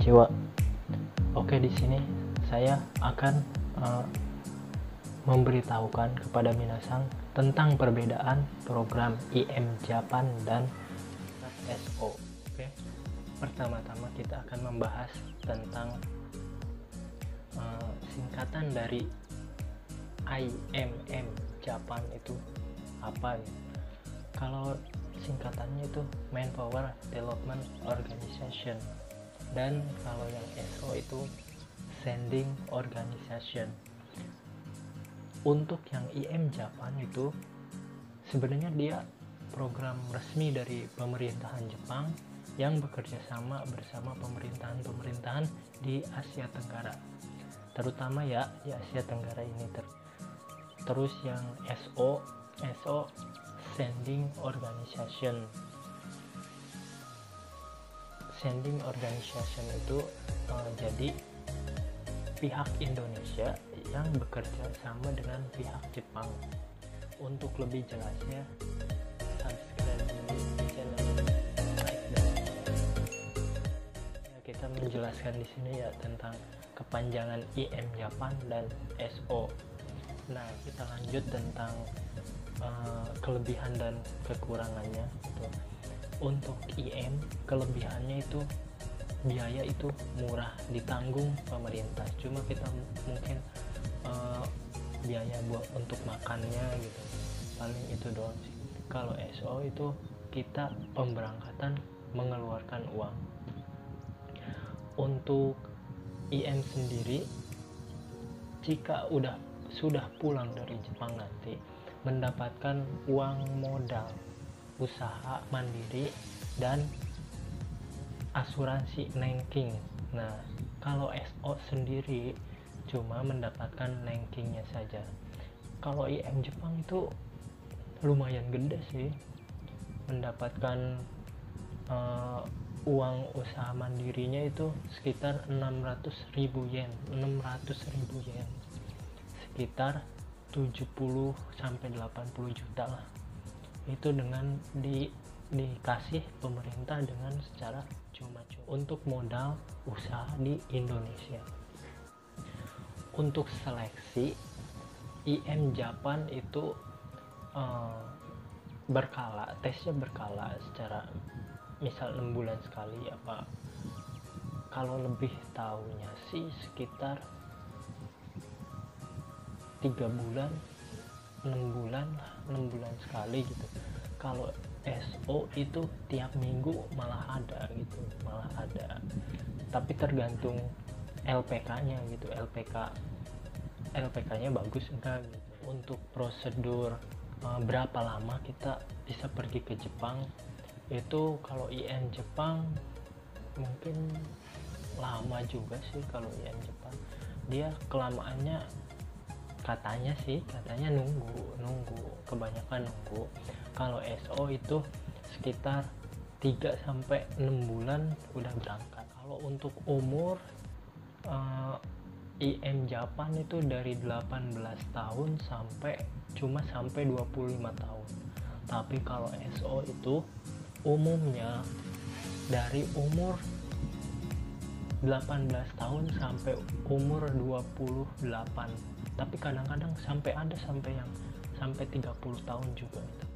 Konnichiwa. Oke, di sini saya akan memberitahukan kepada minasang tentang perbedaan program IM Japan dan SO. Oke. Pertama-tama kita akan membahas tentang singkatan dari IMM Japan itu apa ya? Kalau singkatannya itu Manpower Development Organization, dan kalau yang SO itu Sending Organization. Untuk yang IM Japan itu sebenarnya dia program resmi dari pemerintahan Jepang yang bekerja sama bersama pemerintahan-pemerintahan di Asia Tenggara, terutama ya di Asia Tenggara ini. Terus yang SO Sending Organization. Sending Organization itu jadi pihak Indonesia yang bekerja sama dengan pihak Jepang. Untuk lebih jelasnya, subscribe di channel like dan ya, kita menjelaskan di sini ya tentang kepanjangan IM Japan dan SO. Nah, kita lanjut tentang kelebihan dan kekurangannya gitu. Untuk IM, kelebihannya itu biaya itu murah, ditanggung pemerintah, cuma kita mungkin biaya buat untuk makannya gitu, paling itu doang sih. Kalau SO itu kita pemberangkatan mengeluarkan uang. Untuk IM sendiri, jika sudah pulang dari Jepang nanti mendapatkan uang modal usaha mandiri dan asuransi Nanking. Nah, kalau SO sendiri cuma mendapatkan Nankingnya saja. Kalau IM Jepang itu lumayan gede sih, mendapatkan uang usaha mandirinya itu sekitar 600.000 yen, sekitar 70 sampai 80 juta lah. Itu dengan dikasih pemerintah dengan secara cuma-cuma untuk modal usaha di Indonesia. Untuk seleksi IM Japan itu berkala, tesnya berkala, secara misal 6 bulan sekali apa. Kalau lebih tahunya sih sekitar 3 bulan, 6 bulan sekali gitu. Kalau SO itu tiap minggu malah ada gitu, tapi tergantung LPK-nya gitu, LPK-nya bagus enggak gitu. Untuk prosedur berapa lama kita bisa pergi ke Jepang itu, kalau IM Jepang mungkin lama juga sih. Kalau IM Jepang dia kelamaannya katanya nunggu, kebanyakan nunggu. Kalau SO itu sekitar 3 sampai 6 bulan udah berangkat. Kalau untuk umur IM Japan itu dari 18 tahun sampai 25 tahun. Tapi kalau SO itu umumnya dari umur 18 tahun sampai umur 28, tapi kadang-kadang sampai 30 tahun juga gitu.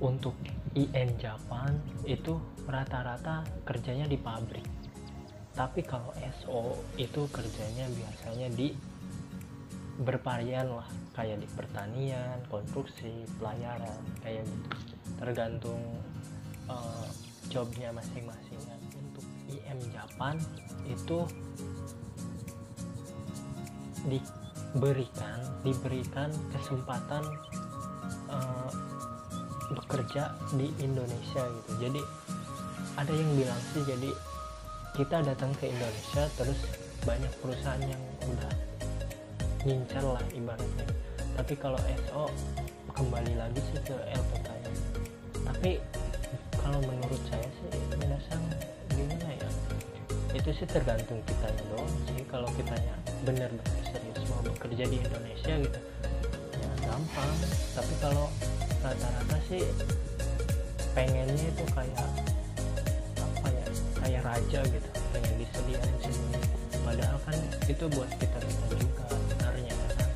Untuk IM Japan itu rata-rata kerjanya di pabrik, tapi kalau SO itu kerjanya biasanya di bervarian lah, kayak di pertanian, konstruksi, pelayaran, kayak gitu, tergantung jobnya masing-masing. Untuk IM Japan itu diberikan kesempatan bekerja di Indonesia gitu. Jadi ada yang bilang sih, jadi kita datang ke Indonesia terus banyak perusahaan yang udah ngincar lah ibaratnya. Tapi kalau SO kembali lagi sih ke LPK-nya. Tapi kalau menurut saya sih minasang gimana ya, itu sih tergantung kitanya doang sih. Kalau kitanya benar-benar serius mau bekerja di Indonesia gitu ya gampang. Tapi kalau rata-rata sih pengennya itu kayak apa ya, kayak raja gitu, pengen disediain semuanya, padahal kan itu buat kita juga sebenarnya kan.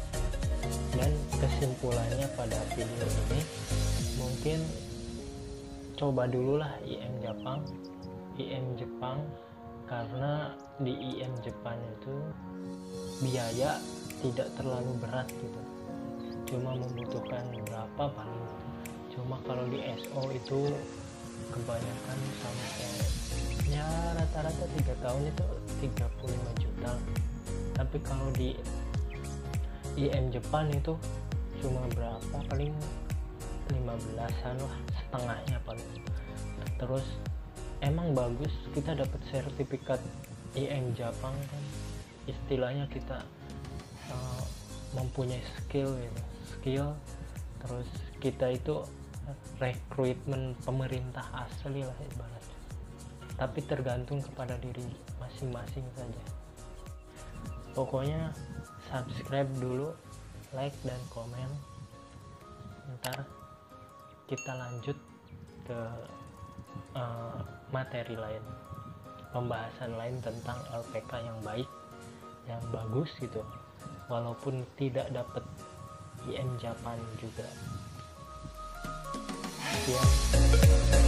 Dan kesimpulannya pada video ini, mungkin coba dulu lah IM Jepang, karena di IM Jepang itu biaya tidak terlalu berat gitu, cuma membutuhkan berapa paling. Cuma kalau di SO itu kebanyakan sampai ya rata-rata 3 tahun itu 35 juta, tapi kalau di IM Jepang itu cuma berapa, paling 15-an lah, setengahnya paling. Terus emang bagus kita dapat sertifikat IM Jepang kan, istilahnya kita mempunyai skill gitu, terus kita itu rekrutmen pemerintah asli lah ibaratnya, tapi tergantung kepada diri masing-masing saja. Pokoknya subscribe dulu, like dan komen, ntar kita lanjut ke materi lain, pembahasan lain tentang LPK yang baik, yang bagus gitu, walaupun tidak dapat IM Jepang juga. Sekian.